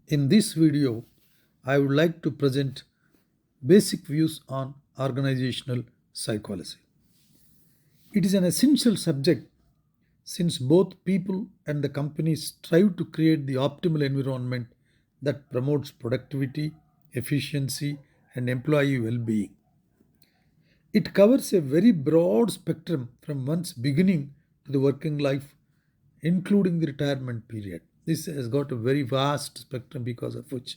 In this video, I would like to present basic views on organizational psychology. It is an essential subject since both people and the companies strive to create the optimal environment that promotes productivity, efficiency, and employee well being. It covers a very broad spectrum from one's beginning to the working life, including the retirement period. This has got a very vast spectrum because of which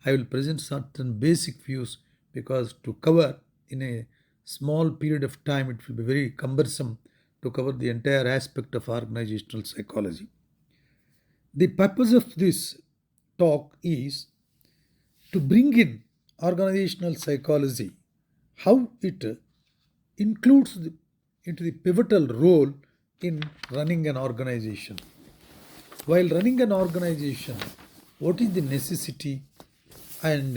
I will present certain basic views because to cover in a small period of time it will be very cumbersome to cover the entire aspect of organizational psychology. The purpose of this talk is to bring in organizational psychology, how it includes into the pivotal role in running an organization. While running an organization, what is the necessity and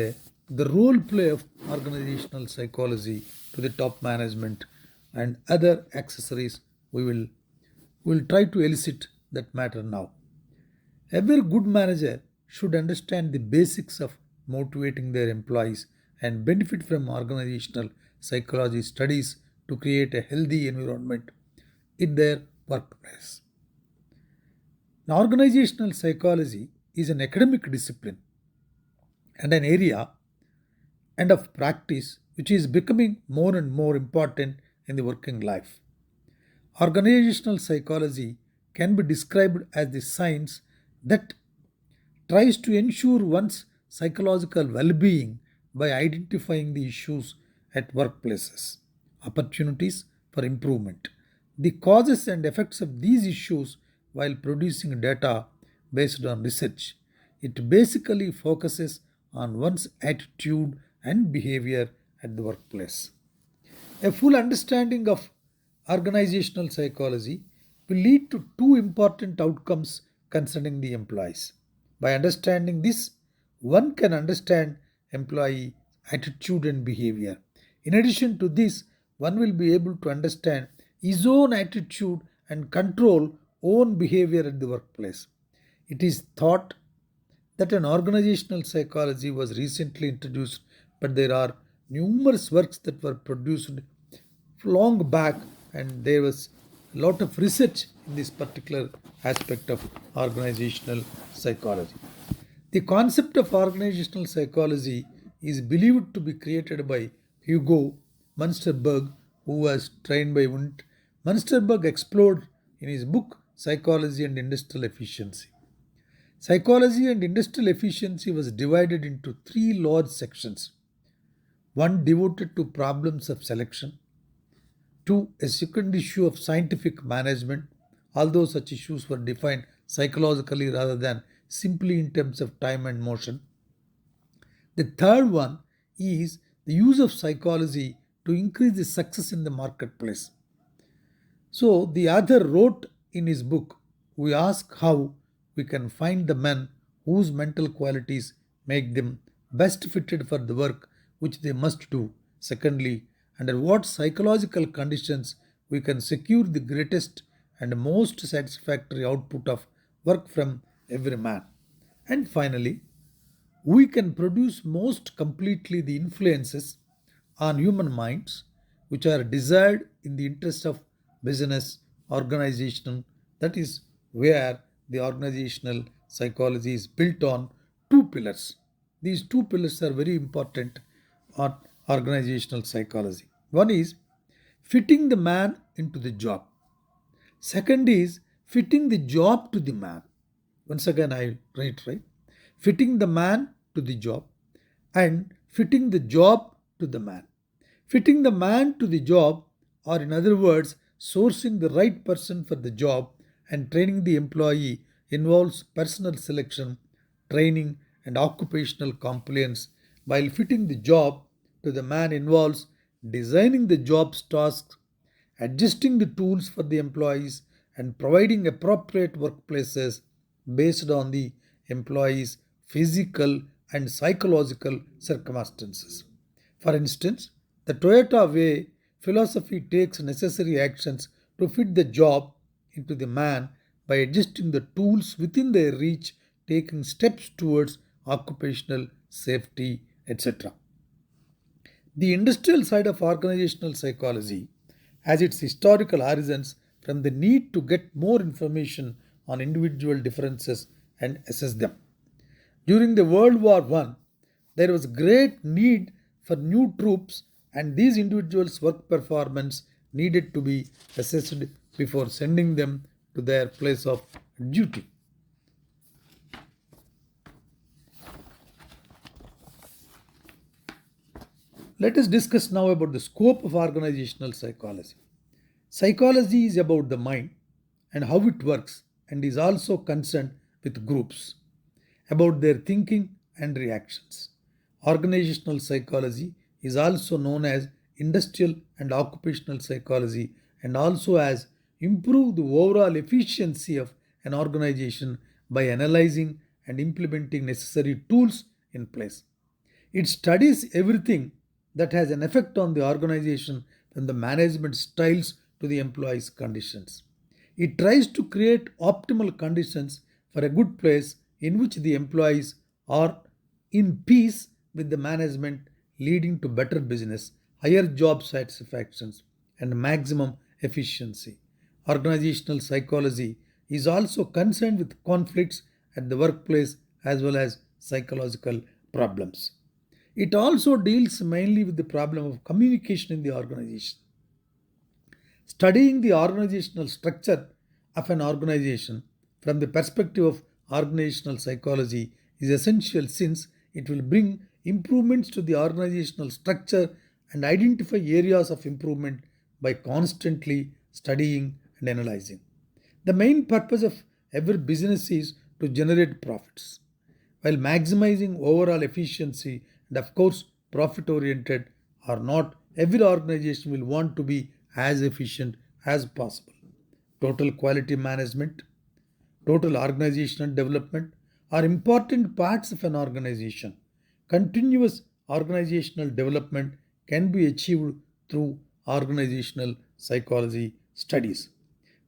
the role play of organizational psychology to the top management and other accessories we will try to elicit that matter now. Every good manager should understand the basics of motivating their employees and benefit from organizational psychology studies to create a healthy environment in their workplace. Now, organizational psychology is an academic discipline and an area and of practice which is becoming more and more important in the working life. Organizational psychology can be described as the science that tries to ensure one's psychological well being by identifying the issues at workplaces, opportunities for improvement, the causes and effects of these issues while producing data based on research. It basically focuses on one's attitude and behavior at the workplace. A full understanding of organizational psychology will lead to two important outcomes concerning the employees. By understanding this, one can understand employee attitude and behavior. In addition to this, one will be able to understand his own attitude and control own behavior at the workplace. It is thought that an organizational psychology was recently introduced, but there are numerous works that were produced long back, and there was a lot of research in this particular aspect of organizational psychology. The concept of organizational psychology is believed to be created by Hugo Munsterberg, who was trained by Wundt. Munsterberg explored in his book Psychology and Industrial Efficiency. Psychology and industrial efficiency was divided into three large sections: one devoted to problems of selection, two, a second issue of scientific management, although such issues were defined psychologically rather than simply in terms of time and motion. The third one is the use of psychology to increase the success in the marketplace. So the author wrote in his book, we ask how we can find the men whose mental qualities make them best fitted for the work which they must do. Secondly, under what psychological conditions we can secure the greatest and most satisfactory output of work from every man. And finally, we can produce most completely the influences on human minds which are desired in the interest of business organization. That is where the organizational psychology is built on two pillars. These two pillars are very important on organizational psychology. One is fitting the man into the job. Second is fitting the job to the man. Once again, I reiterate, fitting the man to the job and fitting the job to the man. Fitting the man to the job, or in other words, sourcing the right person for the job and training the employee, involves personal selection, training, and occupational compliance, while fitting the job to the man involves designing the job's tasks, adjusting the tools for the employees, and providing appropriate workplaces based on the employees' physical and psychological circumstances. For instance, the Toyota Way philosophy takes necessary actions to fit the job into the man by adjusting the tools within their reach, taking steps towards occupational safety, etc. The industrial side of organizational psychology has its historical origins from the need to get more information on individual differences and assess them. During the World War I, there was great need for new troops, and these individuals' work performance needed to be assessed before sending them to their place of duty. Let us discuss now about the scope of organizational psychology. Psychology is about the mind and how it works and is also concerned with groups, about their thinking and reactions. Organizational psychology is also known as industrial and occupational psychology and also as improve the overall efficiency of an organization by analyzing and implementing necessary tools in place. It studies everything that has an effect on the organization from the management styles to the employees' conditions. It tries to create optimal conditions for a good place in which the employees are in peace with the management, leading to better business, higher job satisfactions, and maximum efficiency. Organizational psychology is also concerned with conflicts at the workplace as well as psychological problems. It also deals mainly with the problem of communication in the organization. Studying the organizational structure of an organization from the perspective of organizational psychology is essential since it will bring improvements to the organizational structure and identify areas of improvement by constantly studying and analyzing. The main purpose of every business is to generate profits while maximizing overall efficiency and, of course, profit oriented or not, every organization will want to be as efficient as possible. Total quality management, total organizational development are important parts of an organization. Continuous organizational development can be achieved through organizational psychology studies.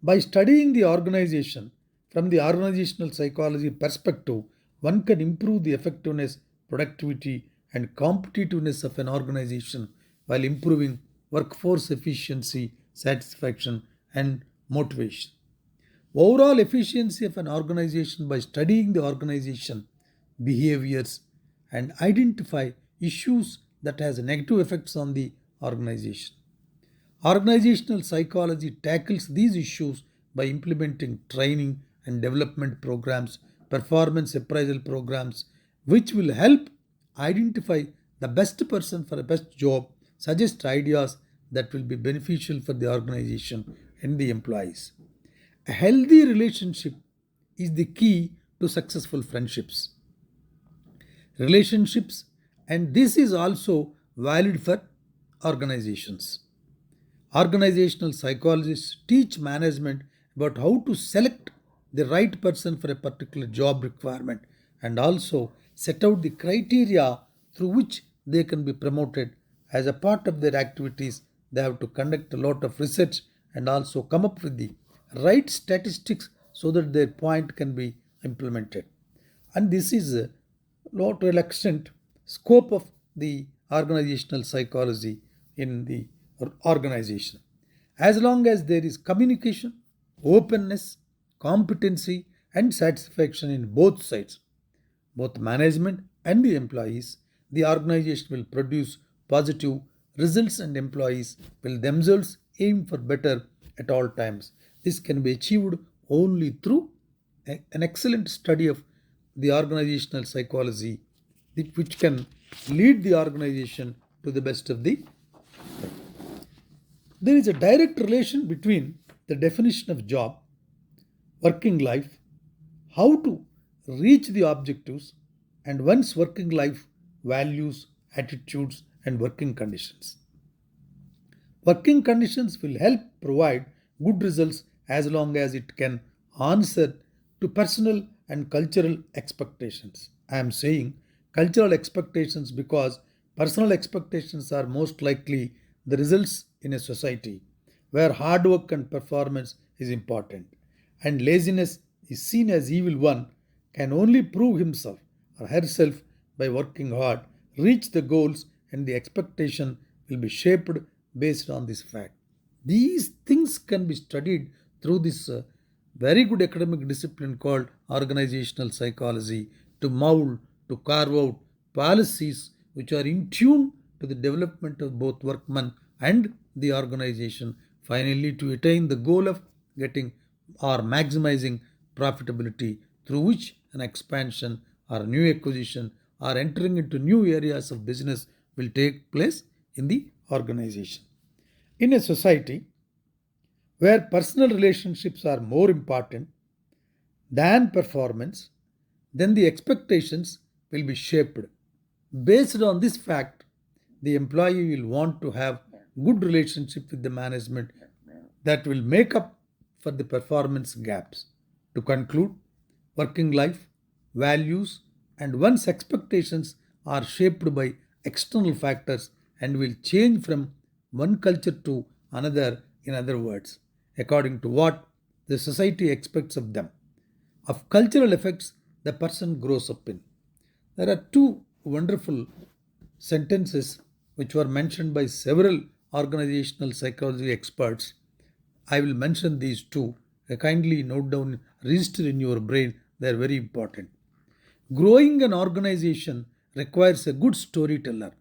By studying the organization from the organizational psychology perspective, one can improve the effectiveness, productivity, and competitiveness of an organization while improving workforce efficiency, satisfaction, and motivation. Overall efficiency of an organization by studying the organization behaviors and identify issues that has negative effects on the organization. Organizational psychology tackles these issues by implementing training and development programs, performance appraisal programs, which will help identify the best person for a best job, suggest ideas that will be beneficial for the organization and the employees. A healthy relationship is the key to successful friendships, relationships, and this is also valid for organizations. Organizational psychologists teach management about how to select the right person for a particular job requirement and also set out the criteria through which they can be promoted. As a part of their activities, they have to conduct a lot of research and also come up with the right statistics so that their point can be implemented. And this is to an extent scope of the organizational psychology in the organization. As long as there is communication, openness, competency, and satisfaction in both sides, both management and the employees, the organization will produce positive results and employees will themselves aim for better at all times. This can be achieved only through an excellent study of the organizational psychology, which can lead the organization to the best of the. There is a direct relation between the definition of job, working life, how to reach the objectives, and one's working life values, attitudes, and working conditions. Working conditions will help provide good results as long as it can answer to personal and cultural expectations. I am saying cultural expectations because personal expectations are most likely the results in a society where hard work and performance is important and laziness is seen as evil one can only prove himself or herself by working hard, reach the goals, and the expectation will be shaped based on this fact. These things can be studied through this very good academic discipline called organizational psychology to mold, to carve out policies which are in tune to the development of both workmen and the organization, finally, to attain the goal of getting or maximizing profitability through which an expansion or a new acquisition or entering into new areas of business will take place in the organization. In a society where personal relationships are more important than performance, then the expectations will be shaped. Based on this fact, the employee will want to have good relationship with the management that will make up for the performance gaps. To conclude, working life, values, and one's expectations are shaped by external factors and will change from one culture to another, in other words, according to what the society expects of them, of cultural effects the person grows up in. There are two wonderful sentences which were mentioned by several organizational psychology experts. I will mention these two. Kindly note down, register in your brain, they are very important. Growing an organization requires a good storyteller.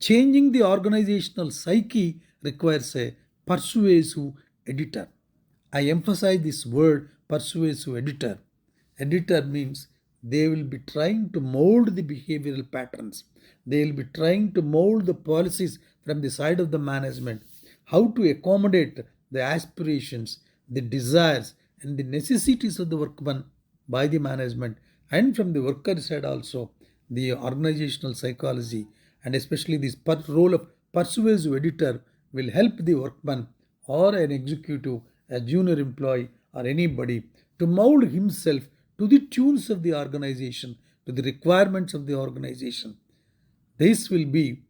Changing the organizational psyche requires a persuasive editor. I emphasize this word persuasive editor. Editor means they will be trying to mold the behavioral patterns. They will be trying to mold the policies from the side of the management, how to accommodate the aspirations, the desires, and the necessities of the workman by the management, and from the worker side also the organizational psychology, and especially this role of persuasive editor will help the workman or an executive, a junior employee, or anybody to mold himself to the tunes of the organization, to the requirements of the organization. This will be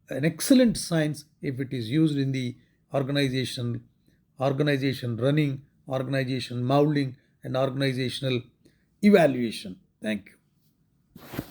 an excellent science if it is used in the organization, organization running, organization molding, and organizational evaluation. Thank you.